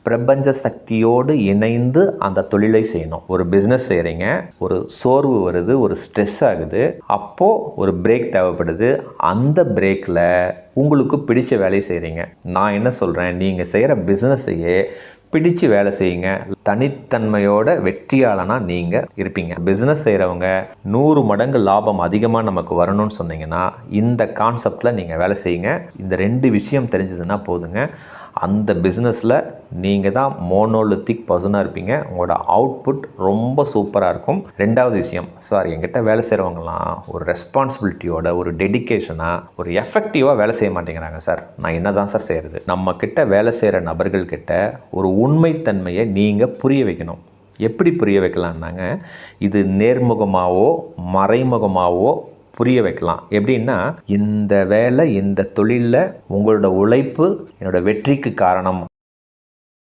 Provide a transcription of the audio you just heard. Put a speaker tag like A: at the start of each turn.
A: பிரபஞ்ச சக்தியோடு இணைந்து அந்த தொழிலை செய்யணும். ஒரு பிஸ்னஸ் செய்கிறீங்க, ஒரு சோர்வு வருது, ஒரு ஸ்ட்ரெஸ் ஆகுது, அப்போது ஒரு பிரேக் தேவைப்படுது. அந்த பிரேக்கில் உங்களுக்கு பிடிச்ச வேலையை செய்கிறீங்க. நான் என்ன சொல்கிறேன், நீங்கள் செய்கிற பிஸ்னஸையே பிடிச்சு வேலை செய்யுங்க. தனித்தன்மையோட வெற்றியாளனாக நீங்கள் இருப்பீங்க. பிஸ்னஸ் செய்கிறவங்க 100 மடங்கு லாபம் அதிகமாக நமக்கு வரணும்னு சொன்னீங்கன்னா இந்த கான்செப்டில் நீங்கள் வேலை செய்யுங்க. இந்த 2 விஷயம் தெரிஞ்சதுன்னா போதுங்க. அந்த பிஸ்னஸில் நீங்கள் தான் மோனோலித்திக் பர்சனாக இருப்பீங்க. உங்களோட அவுட்புட் ரொம்ப சூப்பராக இருக்கும். 2வது விஷயம், சார் என்கிட்ட வேலை செய்கிறவங்களாம் ஒரு ரெஸ்பான்சிபிலிட்டியோட, ஒரு டெடிக்கேஷனாக, ஒரு எஃபெக்டிவாக வேலை செய்ய மாட்டேங்கிறாங்க சார். நான் என்ன தான் சார் செய்கிறது? நம்மக்கிட்ட வேலை செய்கிற நபர்கள்கிட்ட ஒரு உண்மைத்தன்மையை நீங்கள் புரிய வைக்கணும். எப்படி புரிய வைக்கலான்னாங்க, இது நேர்முகமாகவோ மறைமுகமாகவோ புரிய வைக்கலாம். எப்படின்னா, இந்த வேலை, இந்த தொழிலில் உங்களோட உழைப்பு என்னோட வெற்றிக்கு காரணம்